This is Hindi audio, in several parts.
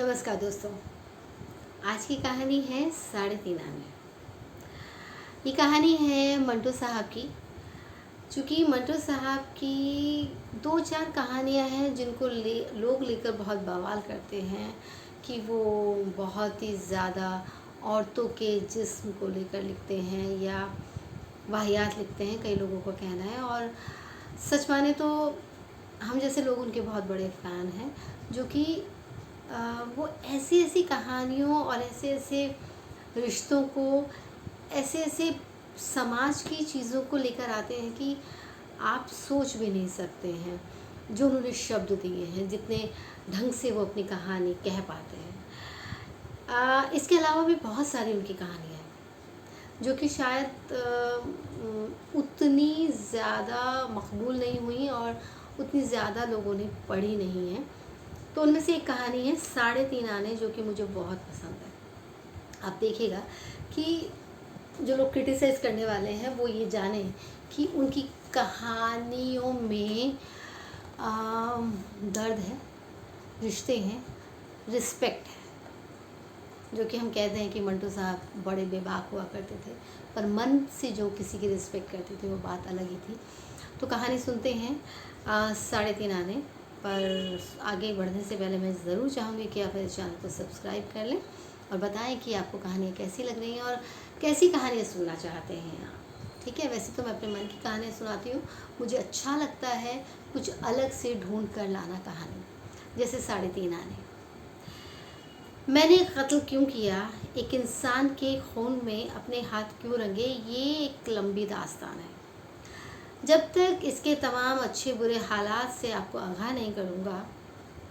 नमस्कार दोस्तों। आज की कहानी है साढ़े तीन आने। ये कहानी है मंटू साहब की। चूँकि मंटू साहब की दो चार कहानियाँ हैं जिनको लोग लेकर बहुत बवाल करते हैं कि वो बहुत ही ज़्यादा औरतों के जिस्म को लेकर लिखते हैं या वाहियात लिखते हैं, कई लोगों का कहना है। और सच माने तो हम जैसे लोग उनके बहुत बड़े फ़ैन हैं, जो कि वो ऐसी ऐसी कहानियों और ऐसे ऐसे रिश्तों को, ऐसे ऐसे समाज की चीज़ों को लेकर आते हैं कि आप सोच भी नहीं सकते हैं जो उन्होंने शब्द दिए हैं, जितने ढंग से वो अपनी कहानी कह पाते हैं। इसके अलावा भी बहुत सारी उनकी कहानियाँ हैं जो कि शायद उतनी ज़्यादा मकबूल नहीं हुई और उतनी ज़्यादा लोगों ने पढ़ी नहीं है। तो उनमें से एक कहानी है साढ़े तीन आने, जो कि मुझे बहुत पसंद है। आप देखिएगा कि जो लोग क्रिटिसाइज़ करने वाले हैं वो ये जाने कि उनकी कहानियों में दर्द है, रिश्ते हैं, रिस्पेक्ट है। जो कि हम कहते हैं कि मंटू साहब बड़े बेबाक हुआ करते थे, पर मन से जो किसी की रिस्पेक्ट करते थे वो बात अलग ही थी। तो कहानी सुनते हैं साढ़े तीन आने। पर आगे बढ़ने से पहले मैं ज़रूर चाहूँगी कि आप मेरे चैनल को सब्सक्राइब कर लें और बताएं कि आपको कहानियाँ कैसी लग रही हैं और कैसी कहानियाँ सुनना चाहते हैं आप। ठीक है, वैसे तो मैं अपने मन की कहानियाँ सुनाती हूँ, मुझे अच्छा लगता है कुछ अलग से ढूंढ कर लाना कहानी, जैसे साढ़े तीन आने। मैंने कत्ल क्यों किया, एक इंसान के खून में अपने हाथ क्यों रंगे, ये एक लंबी दास्तान है। जब तक इसके तमाम अच्छे बुरे हालात से आपको आगाह नहीं करूँगा,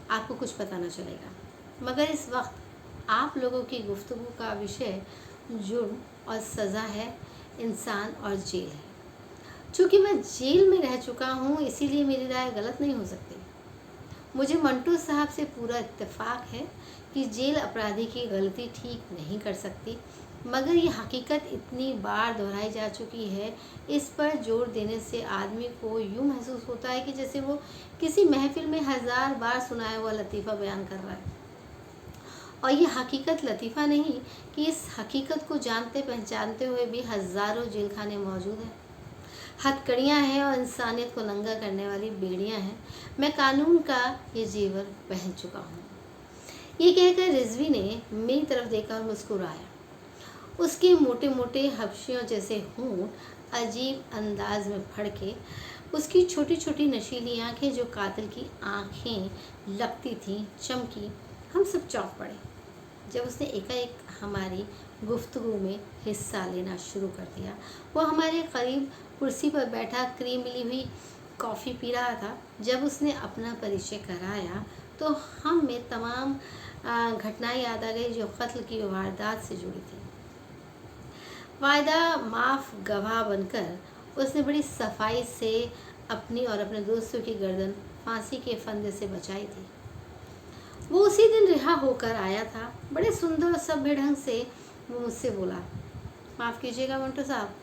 आपको कुछ पता न चलेगा। मगर इस वक्त आप लोगों की गुफ्तगू का विषय जुर्म और सज़ा है, इंसान और जेल है। चूँकि मैं जेल में रह चुका हूँ, इसीलिए मेरी राय गलत नहीं हो सकती। मुझे मंटू साहब से पूरा इत्तेफाक है कि जेल अपराधी की गलती ठीक नहीं कर सकती, मगर ये हकीकत इतनी बार दोहराई जा चुकी है, इस पर जोर देने से आदमी को यूँ महसूस होता है कि जैसे वो किसी महफिल में 1000 बार सुनाया हुआ लतीफ़ा बयान कर रहा है। और ये हकीकत लतीफ़ा नहीं कि इस हकीकत को जानते पहचानते हुए भी हज़ारों जेल खाने मौजूद हैं, हथकड़ियाँ हैं और इंसानियत को नंगा करने वाली बेड़ियाँ हैं। मैं कानून का ये जेवर पहन चुका हूँ। ये कहकर रिजवी ने मेरी तरफ देखकर मुस्कुराया। उसके मोटे मोटे हबशियों जैसे होंठ अजीब अंदाज में फड़के, उसकी छोटी छोटी नशीली आंखें जो कातिल की आंखें लगती थीं चमकी। हम सब चौंक पड़े जब उसने एकाएक हमारी गुफ्तगू में हिस्सा लेना शुरू कर दिया। वो हमारे करीब कुर्सी पर बैठा क्रीम मिली हुई कॉफ़ी पी रहा था। जब उसने अपना परिचय कराया तो हम में तमाम घटनाएं याद आ गई जो कत्ल की वारदात से जुड़ी थी। वायदा माफ़ गवाह बनकर उसने बड़ी सफाई से अपनी और अपने दोस्तों की गर्दन फांसी के फंदे से बचाई थी। वो उसी दिन रिहा होकर आया था। बड़े सुंदर और सभ्य ढंग से वो मुझसे बोला, माफ़ कीजिएगा मंटू साहब,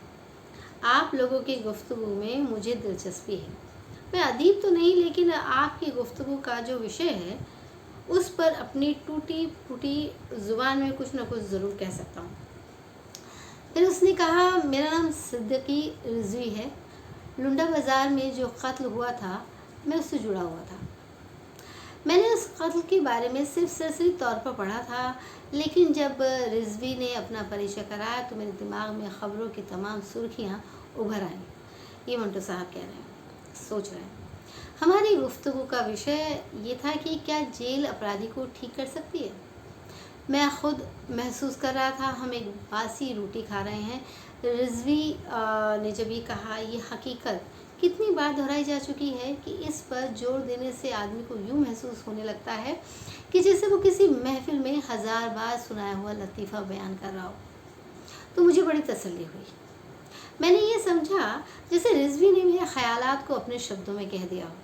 आप लोगों की गुफ्तगू में मुझे दिलचस्पी है। मैं अदीब तो नहीं, लेकिन आपकी गुफ्तगू का जो विषय है उस पर अपनी टूटी फूटी ज़ुबान में कुछ न कुछ ज़रूर कह सकता हूँ। फिर उसने कहा, मेरा नाम सिद्दीकी रिजवी है। लुंडा बाज़ार में जो कत्ल हुआ था मैं उससे जुड़ा हुआ था। मैंने उस कत्ल के बारे में सिर्फ सरसरी तौर पर पढ़ा था, लेकिन जब रिजवी ने अपना परिचय कराया तो मेरे दिमाग में ख़बरों की तमाम सुर्खियाँ उभर आईं। ये मंटू साहब कह रहे हैं, सोच रहे हैं। हमारी गुफ्तगू का विषय ये था कि क्या जेल अपराधी को ठीक कर सकती है। मैं खुद महसूस कर रहा था हम एक बासी रोटी खा रहे हैं। रिजवी ने जब ये कहा, ये हकीकत कितनी बार दोहराई जा चुकी है कि इस पर जोर देने से आदमी को यूँ महसूस होने लगता है कि जैसे वो किसी महफिल में 1000 बार सुनाया हुआ लतीफ़ा बयान कर रहा हो। तो मुझे बड़ी तसल्ली हुई। मैंने ये समझा जैसे रिजवी ने मेरे ख़यालात को अपने शब्दों में कह दिया हो।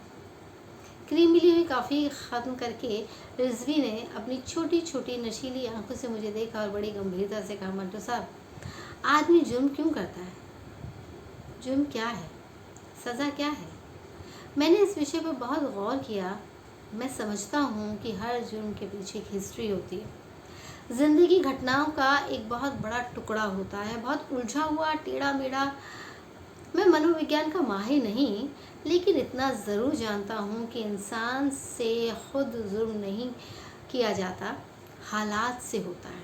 क्रीम मिली हुई कॉफ़ी ख़त्म करके रिजवी ने अपनी छोटी छोटी नशीली आंखों से मुझे देखा और बड़ी गंभीरता से कहा, मंटू साहब, आदमी जुर्म क्यों करता है? जुर्म क्या है, सज़ा क्या है? मैंने इस विषय पर बहुत गौर किया मैं समझता हूँ कि हर जुर्म के पीछे एक हिस्ट्री होती है। ज़िंदगी घटनाओं का एक बहुत बड़ा टुकड़ा होता है, बहुत उलझा हुआ, टेढ़ा मेढ़ा। मैं मनोविज्ञान का माहिर नहीं, लेकिन इतना ज़रूर जानता हूँ कि इंसान से खुद जुर्म नहीं किया जाता, हालात से होता है।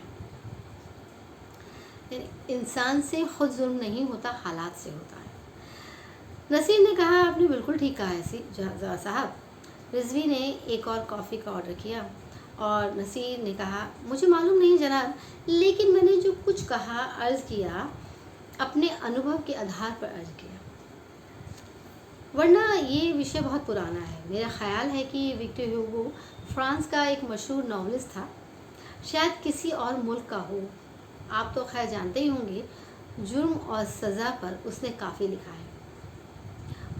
इंसान से खुद जुर्म नहीं होता, हालात से होता है। नसीर ने कहा, आपने बिल्कुल ठीक कहा है साहब। रिजवी ने एक और कॉफ़ी का ऑर्डर किया और नसीर ने कहा, मुझे मालूम नहीं जनाब, लेकिन मैंने जो कुछ कहा, अर्ज़ किया, अपने अनुभव के आधार पर अर्ज़ किया, वरना ये विषय बहुत पुराना है। मेरा ख्याल है कि विक्टर ह्यूगो फ्रांस का एक मशहूर नॉवलिस्ट था, शायद किसी और मुल्क का हो। आप तो खैर जानते ही होंगे, जुर्म और सज़ा पर उसने काफ़ी लिखा है।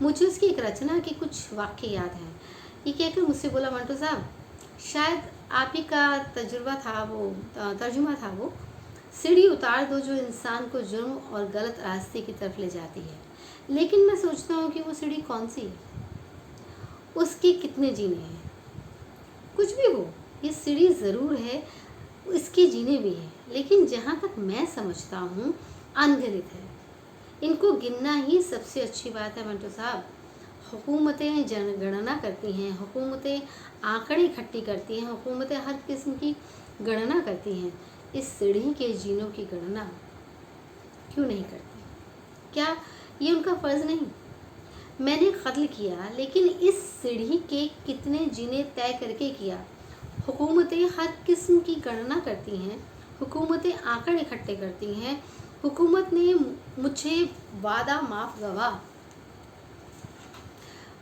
मुझे उसकी एक रचना के कुछ वाक्य याद हैं। ये कहकर मुझसे बोला, मंटो साहब, शायद आप ही का तर्जुमा था वो, सीढ़ी उतार दो जो इंसान को जुर्म और गलत रास्ते की तरफ ले जाती है। लेकिन मैं सोचता हूँ कि वो सीढ़ी कौन सी है, उसके कितने जीने हैं। कुछ भी हो, ये सीढ़ी ज़रूर है, इसके जीने भी हैं, लेकिन जहाँ तक मैं समझता हूँ अनगिनत है। इनको गिनना ही सबसे अच्छी बात है मंटो साहब। हुकूमतें जनगणना करती हैं, हुकूमतें आंकड़े इकट्ठी करती हैं, हुकूमतें हर किस्म की गणना करती हैं। इस सीढ़ी के जीनों की गणना क्यों नहीं करती? क्या ये उनका फ़र्ज़ नहीं? मैंने कत्ल किया, लेकिन इस सीढ़ी के कितने जीने तय करके किया। हुकूमतें हर किस्म की गणना करती हैं, हुकूमतें आंकड़े इकट्ठे करती हैं। हुकूमत ने मुझे वादा माफ़ गवाह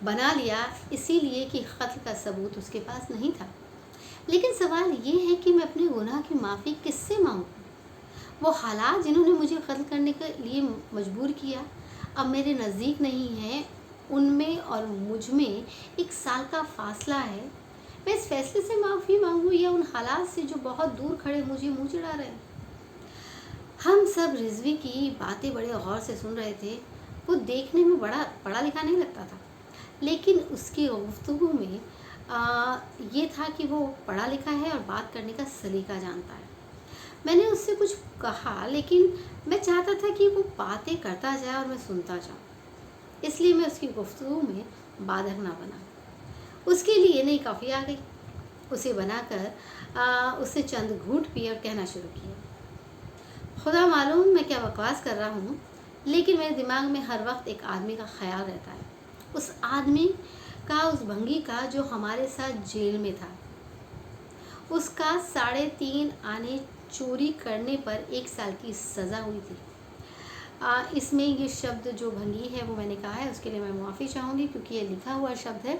बना लिया, इसीलिए कि कत्ल का सबूत उसके पास नहीं था। लेकिन सवाल ये है कि मैं अपने गुनाह की माफ़ी किससे मांगूं? वो हालात जिन्होंने मुझे कत्ल करने के लिए मजबूर किया, अब मेरे नज़दीक नहीं हैं। उनमें और मुझ में 1 साल का फासला है। मैं इस फैसले से माफ़ी मांगूं या उन हालात से जो बहुत दूर खड़े मुझे मुँह चिढ़ा रहे हैं? हम सब रिजवी की बातें बड़े गौर से सुन रहे थे। वो देखने में बड़ा पढ़ा लिखा नहीं लगता था, लेकिन उसकी गुफ्तगू में ये था कि वो पढ़ा लिखा है और बात करने का सलीका जानता है। मैंने उससे कुछ कहा, लेकिन मैं चाहता था कि वो बातें करता जाए और मैं सुनता जाऊँ, इसलिए मैं उसकी गुफ्तगू में बाधक ना बना। उसके लिए नई कॉफ़ी आ गई। उसे बनाकर उसने चंद घूंट पिए और कहना शुरू किया, खुदा मालूम मैं क्या बकवास कर रहा हूँ, लेकिन मेरे दिमाग में हर वक्त एक आदमी का ख्याल रहता है। उस आदमी का, उस भंगी का जो हमारे साथ जेल में था। उसका 3.5 आने चोरी करने पर 1 साल की सज़ा हुई थी। इसमें ये शब्द जो भंगी है वो मैंने कहा है, उसके लिए मैं माफ़ी चाहूँगी, क्योंकि ये लिखा हुआ शब्द है।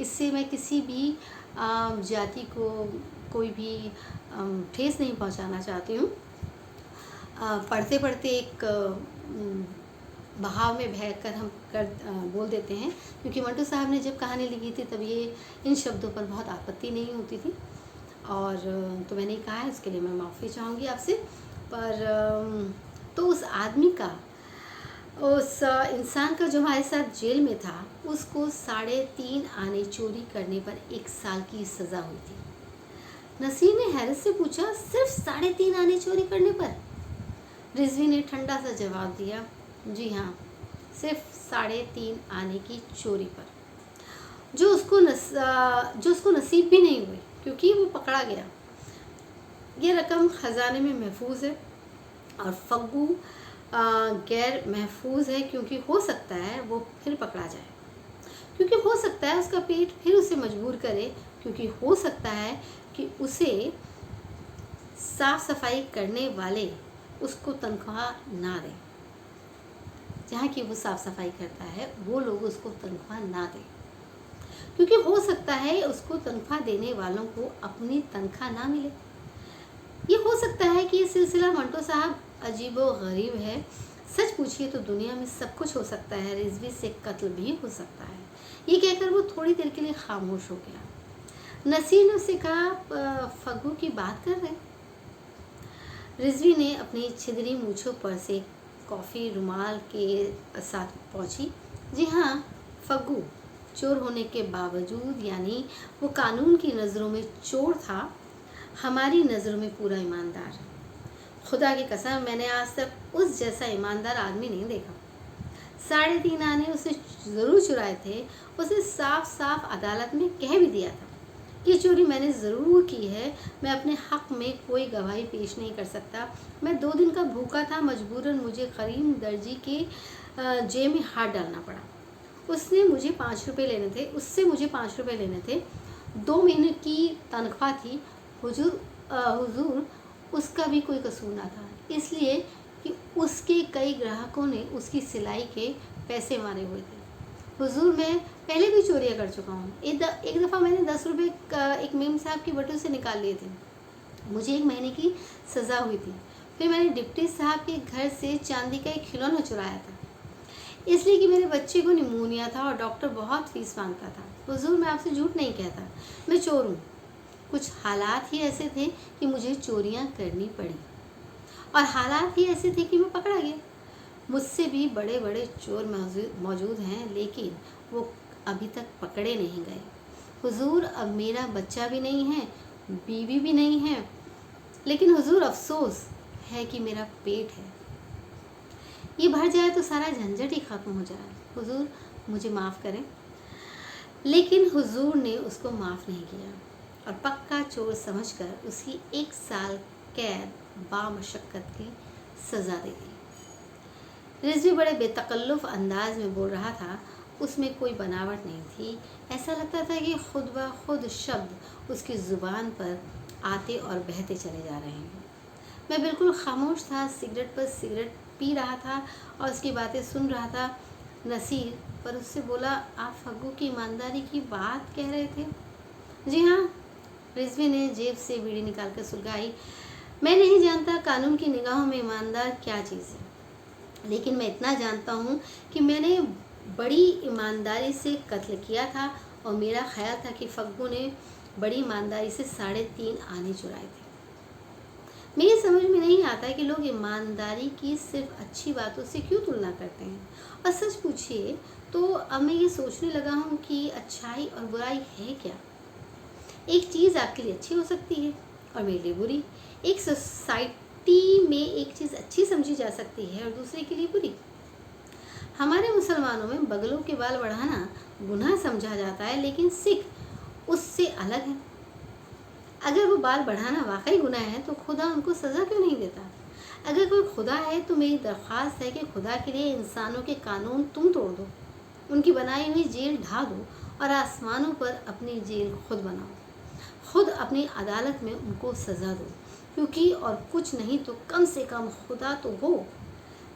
इससे मैं किसी भी जाति को कोई भी ठेस नहीं पहुँचाना चाहती हूँ। पढ़ते पढ़ते एक बहाव में बहकर हम बोल देते हैं, क्योंकि मंटू साहब ने जब कहानी लिखी थी तब ये इन शब्दों पर बहुत आपत्ति नहीं होती थी, और तो मैंने कहा है, उसके लिए मैं माफ़ी चाहूँगी आपसे। पर तो उस आदमी का, उस इंसान का जो हमारे साथ जेल में था, उसको 3.5 आने चोरी करने पर 1 साल की सज़ा हुई थी। नसीर ने हैरत से पूछा, सिर्फ 3.5 आने चोरी करने पर? रिजवी ने ठंडा सा जवाब दिया, जी हाँ, सिर्फ 3.5 आने की चोरी पर, जो उसको नसीब भी नहीं हुई, क्योंकि वो पकड़ा गया। ये रकम ख़जाने में महफूज है और फग्गू गैर महफूज है, क्योंकि हो सकता है वो फिर पकड़ा जाए, क्योंकि हो सकता है उसका पेट फिर उसे मजबूर करे, क्योंकि हो सकता है कि उसे साफ सफाई करने वाले उसको तनख्वाह ना दें। जहाँ की वो साफ सफाई करता है वो लोग उसको तनख्वाह ना दें, क्योंकि हो सकता है उसको तनख्वाह देने वालों को अपनी तनख्वाह ना मिले। ये हो सकता है कि ये सिलसिला मंटो साहब अजीबो गरीब है। सच पूछिए तो दुनिया में सब कुछ हो सकता है, रिजवी से कत्ल भी हो सकता है। ये कहकर वो थोड़ी देर के लिए खामोश हो गया। नसीर ने उससे कहा, फग्गू की बात कर रहे? रिजवी ने अपनी छिदरी मूँछों पर से कॉफ़ी रुमाल के साथ पहुँची। जी हाँ, फग्गू, चोर होने के बावजूद, यानी वो कानून की नज़रों में चोर था, हमारी नज़रों में पूरा ईमानदार। खुदा की कसम, मैंने आज तक उस जैसा ईमानदार आदमी नहीं देखा। 3.5 आने उसने ज़रूर चुराए थे। उसने साफ साफ अदालत में कह भी दिया था कि चोरी मैंने ज़रूर की है, मैं अपने हक़ में कोई गवाही पेश नहीं कर सकता। मैं 2 दिन का भूखा था, मजबूरन मुझे करीम दर्जी के जेब में हाथ डालना पड़ा। उससे मुझे 5 रुपये लेने थे। 2 महीने की तनख्वाह थी। हुजूर उसका भी कोई कसूर ना था, इसलिए कि उसके कई ग्राहकों ने उसकी सिलाई के पैसे मारे हुए थे। हुजूर, मैं पहले भी चोरियाँ कर चुका हूँ। एक दफ़ा मैंने 10 रुपये एक मेम साहब की बटुए से निकाल लिए थे। मुझे 1 महीने की सज़ा हुई थी। फिर मैंने डिप्टी साहब के घर से चांदी का एक खिलौना चुराया था, इसलिए कि मेरे बच्चे को निमोनिया था और डॉक्टर बहुत फीस मांगता था। हुजूर, मैं आपसे झूठ नहीं कहता, मैं चोर हूँ। कुछ हालात ही ऐसे थे कि मुझे चोरियाँ करनी पड़ी, और हालात ही ऐसे थे कि मैं पकड़ा गया। मुझसे भी बड़े बड़े चोर मौजूद हैं, लेकिन वो अभी तक पकड़े नहीं गए। हुजूर, अब मेरा बच्चा भी नहीं है, बीवी भी नहीं है, लेकिन हुजूर अफसोस है कि मेरा पेट है। ये भर जाए तो सारा झंझट ही ख़त्म हो जाए। हुजूर, मुझे माफ़ करें। लेकिन हुजूर ने उसको माफ़ नहीं किया और पक्का चोर समझकर उसकी 1 साल कैद बामशक्क़त की सज़ा दे दी। रिजवी बड़े बेतकल्लुफ़ अंदाज में बोल रहा था, उसमें कोई बनावट नहीं थी। ऐसा लगता था कि खुद ब खुद शब्द उसकी ज़ुबान पर आते और बहते चले जा रहे हैं। मैं बिल्कुल खामोश था, सिगरेट पर सिगरेट पी रहा था और उसकी बातें सुन रहा था। नसीर पर उससे बोला, आप फग्गू की ईमानदारी की बात कह रहे थे? जी हाँ, रिजवी ने जेब से बीड़ी निकाल कर सुलगाई। मैं नहीं जानता कानून की निगाहों में ईमानदार क्या चीज़ है, लेकिन मैं इतना जानता हूँ कि मैंने बड़ी ईमानदारी से कत्ल किया था और मेरा ख्याल था कि फग्गू ने बड़ी ईमानदारी से 3.5 आने चुराए थे। मेरी समझ में नहीं आता कि लोग ईमानदारी की सिर्फ अच्छी बातों से क्यों तुलना करते हैं। और सच पूछिए तो अब मैं ये सोचने लगा हूँ कि अच्छाई और बुराई है क्या। एक चीज़ आपके लिए अच्छी हो सकती है और मेरे लिए बुरी। एक सोसाइटी में एक चीज़ अच्छी समझी जा सकती है और दूसरे के लिए बुरी। हमारे मुसलमानों में बगलों के बाल बढ़ाना गुनाह समझा जाता है, लेकिन सिख उससे अलग है। अगर वो बाल बढ़ाना वाकई गुनाह है तो खुदा उनको सज़ा क्यों नहीं देता? अगर कोई खुदा है तो मेरी दरख्वास्त है कि खुदा के लिए इंसानों के कानून तुम तोड़ दो, उनकी बनाई हुई जेल ढा दो और आसमानों पर अपनी जेल खुद बनाओ। खुद अपनी अदालत में उनको सज़ा दो, क्योंकि और कुछ नहीं तो कम से कम खुदा तो हो।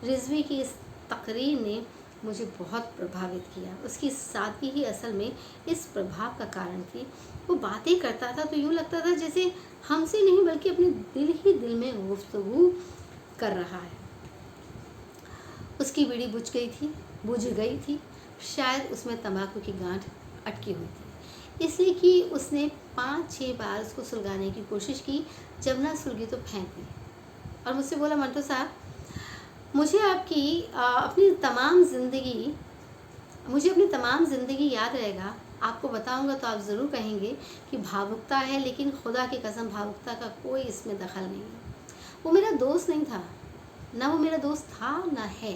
रिजवी की इस तकरीर ने मुझे बहुत प्रभावित किया। उसकी सादगी ही असल में इस प्रभाव का कारण थी। वो बातें करता था तो यूँ लगता था जैसे हमसे नहीं बल्कि अपने दिल ही दिल में गुफ्तगू कर रहा है। उसकी बीड़ी बुझ गई थी। शायद उसमें तंबाकू की गांठ अटकी हुई थी, इसलिए कि उसने 5-6 बार उसको सुलगाने की कोशिश की। जब ना सुलगी तो फेंक दी और मुझसे बोला, मंटो साहब, मुझे अपनी तमाम ज़िंदगी याद रहेगा। आपको बताऊंगा तो आप ज़रूर कहेंगे कि भावुकता है, लेकिन खुदा की कसम भावुकता का कोई इसमें दखल नहीं है। वो मेरा दोस्त नहीं था, ना वो मेरा दोस्त था ना है,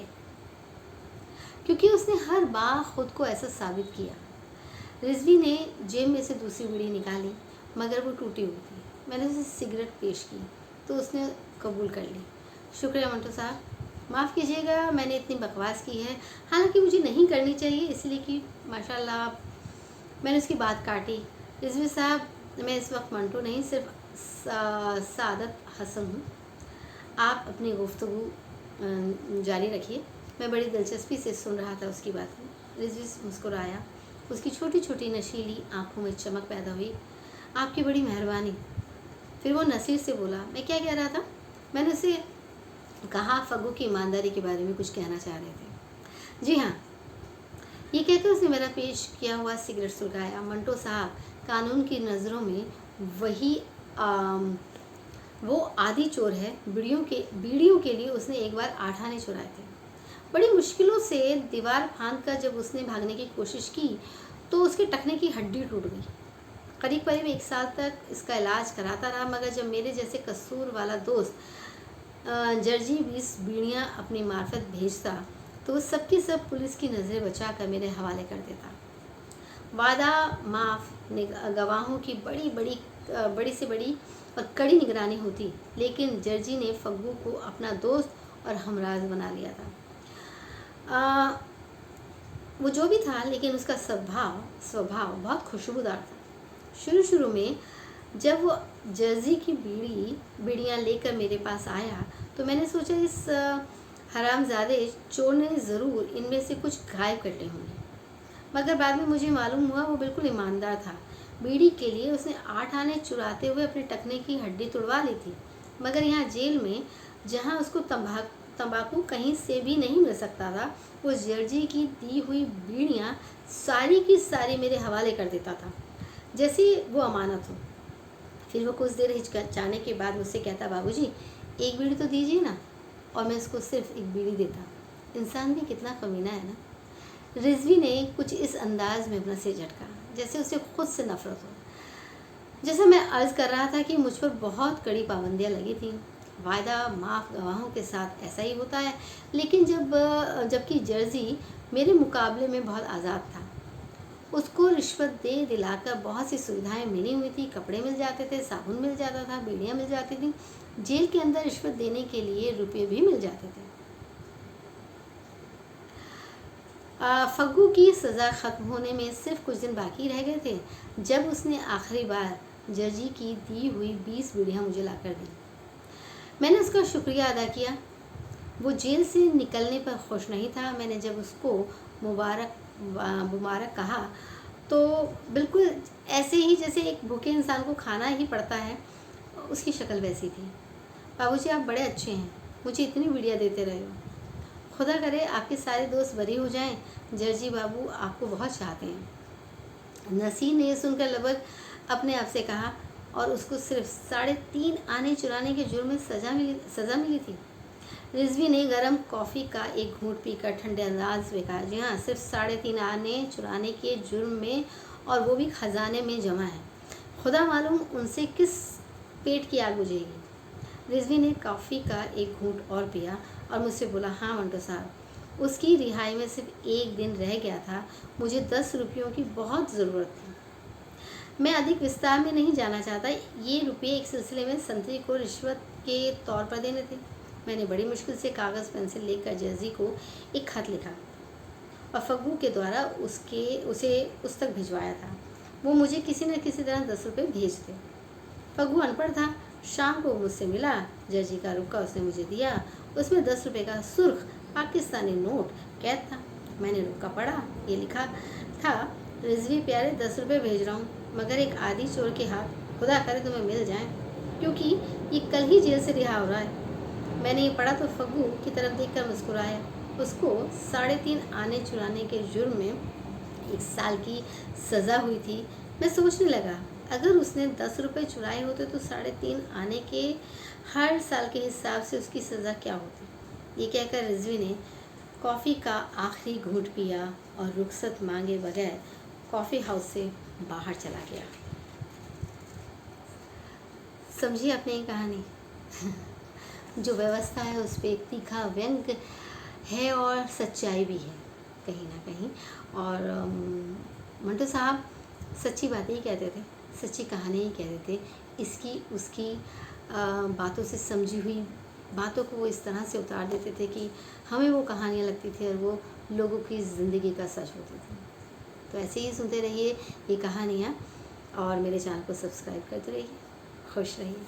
क्योंकि उसने हर बार खुद को ऐसा साबित किया। रिजवी ने जेब में से दूसरी बीड़ी निकाली, मगर वो टूटी हुई थी। मैंने उसे सिगरेट पेश की तो उसने कबूल कर ली। शुक्रिया मंटो साहब, माफ़ कीजिएगा मैंने इतनी बकवास की है, हालांकि मुझे नहीं करनी चाहिए, इसलिए कि माशाल्लाह मैंने उसकी बात काटी। रिजवी साहब, मैं इस वक्त मंटो नहीं, सिर्फ सादत हसन हूँ। आप अपनी गुफ्तगू जारी रखिए। मैं बड़ी दिलचस्पी से सुन रहा था उसकी बातें। रिजवी मुस्कुराया, उसकी छोटी छोटी नशीली आंखों में चमक पैदा हुई। आपकी बड़ी मेहरबानी। फिर वो नसीर से बोला, मैं क्या कह रहा था? मैंने उसे कहा फग्गू की ईमानदारी के बारे में कुछ कहना चाह रहे थे। जी हाँ, ये कहकर उसने मेरा पेश किया हुआ सिगरेट सुलगाया। मंटो साहब, कानून की नज़रों में वो आदि चोर है। बीड़ियों के लिए उसने एक बार 8 आने चुराए थे। बड़ी मुश्किलों से दीवार फांद कर जब उसने भागने की कोशिश की तो उसके टखने की हड्डी टूट गई। करीब करीब 1 साल तक इसका इलाज कराता रहा, मगर जब मेरे जैसे कसूर वाला दोस्त जर्जी 20 बीड़ियाँ अपनी मार्फत भेजता तो वो सबकी सब पुलिस की नज़रें बचा कर मेरे हवाले कर देता। वादा माफ, गवाहों की बड़ी से बड़ी और कड़ी निगरानी होती, लेकिन जर्जी ने फग्गू को अपना दोस्त और हमराज बना लिया था। वो जो भी था, लेकिन उसका स्वभाव बहुत खुशबूदार था। शुरू में जब वो जर्जी की बीड़ियाँ लेकर मेरे पास आया तो मैंने सोचा इस हरामजादे चोर ने ज़रूर इनमें से कुछ गायब करने होंगे, मगर बाद में मुझे मालूम हुआ वो बिल्कुल ईमानदार था। बीड़ी के लिए उसने 8 आने चुराते हुए अपने टखने की हड्डी तुड़वा ली थी, मगर यहाँ जेल में जहाँ उसको तंबाकू कहीं से भी नहीं मिल सकता था, वो जर्जी की दी हुई बीड़ियाँ सारी की सारी मेरे हवाले कर देता था, जैसे वो अमानत हो। फिर वो कुछ देर हिचकिचाने के बाद मुझसे कहता, बाबूजी 1 बीड़ी तो दीजिए ना, और मैं उसको सिर्फ 1 बीड़ी देता। इंसान भी कितना कमीना है ना। रिजवी ने कुछ इस अंदाज में अपना सिर झटका, जैसे उसे खुद से नफरत हो। जैसा मैं अर्ज कर रहा था कि मुझ पर बहुत कड़ी पाबंदियां लगी थी। वायदा माफ गवाहों के साथ ऐसा ही होता है, लेकिन जबकि जर्जी मेरे मुकाबले में बहुत आज़ाद था। उसको रिश्वत दे दिलाकर बहुत सी सुविधाएं मिली हुई थी। कपड़े मिल जाते थे, साबुन मिल जाता था, बीड़ियाँ मिल जाती थी, जेल के अंदर रिश्वत देने के लिए रुपये भी मिल जाते थे। फग्गू की सज़ा ख़त्म होने में सिर्फ कुछ दिन बाकी रह गए थे जब उसने आखिरी बार जर्जी की दी हुई 20 बीड़ियाँ मुझे लाकर दी। मैंने उसका शुक्रिया अदा किया। वो जेल से निकलने पर खुश नहीं था। मैंने जब उसको मुबारक कहा तो बिल्कुल ऐसे ही जैसे एक भूखे इंसान को खाना ही पड़ता है, उसकी शक्ल वैसी थी। बाबूजी आप बड़े अच्छे हैं, मुझे इतनी बीड़ियाँ देते रहे हो। खुदा करे आपके सारे दोस्त बरी हो जाएं। जर्जी बाबू आपको बहुत चाहते हैं। नसीर ने सुनकर लगभग अपने आप से कहा, और उसको सिर्फ 3.5 आने चुराने के जुर्म में सज़ा मिली थी। रिजवी ने गर्म कॉफ़ी का एक घूंट पीकर ठंडे अंदाज में कहा, जी हाँ, सिर्फ 3.5 आने चुराने के जुर्म में, और वो भी खजाने में जमा है। खुदा मालूम उनसे किस पेट की आग बुझेगी। रिजवी ने कॉफ़ी का एक घूंट और पिया और मुझसे बोला, हाँ मंटो साहब, उसकी रिहाई में सिर्फ 1 दिन रह गया था। मुझे 10 रुपयों की बहुत ज़रूरत थी। मैं अधिक विस्तार में नहीं जाना चाहता। ये रुपये एक सिलसिले में संतरी को रिश्वत के तौर पर देने थे। मैंने बड़ी मुश्किल से कागज़ पेंसिल लेकर जर्जी को एक खत लिखा और फग्गू के द्वारा उसे उस तक भिजवाया था। वो मुझे किसी न किसी तरह 10 रुपये भेजते। फग्गू अनपढ़ था। शाम को मुझसे मिला, जर्जी का रुपया उसने मुझे दिया। उसमें 10 रुपये का सुर्ख पाकिस्तानी नोट कैद था। मैंने रुपया पढ़ा। ये लिखा था, रिजवी प्यारे 10 रुपये भेज रहा हूँ, मगर एक आदि चोर के हाथ खुदा करे तुम्हें मिल जाए, क्योंकि ये कल ही जेल से रिहा हो रहा है। मैंने ये पढ़ा तो फग्गू की तरफ देखकर मुस्कुराया। उसको 3.5 आने चुराने के जुर्म में 1 साल की सज़ा हुई थी। मैं सोचने लगा, अगर उसने 10 रुपये चुराए होते तो 3.5 आने के हर साल के हिसाब से उसकी सज़ा क्या होती। ये कहकर रिजवी ने कॉफ़ी का आखिरी घूंट पिया और रुखसत मांगे बगैर कॉफ़ी हाउस से बाहर चला गया। समझिए अपनी ये कहानी। जो व्यवस्था है उस पर एक तीखा व्यंग है और सच्चाई भी है कहीं ना कहीं। और मंटो साहब सच्ची बातें ही कहते थे, सच्ची कहानी ही कहते थे। इसकी उसकी बातों से समझी हुई बातों को वो इस तरह से उतार देते थे कि हमें वो कहानियाँ लगती थी और वो लोगों की ज़िंदगी का सच होती थी। तो ऐसे ही सुनते रहिए ये कहानियाँ और मेरे चैनल को सब्सक्राइब करते रहिए। खुश रहिए।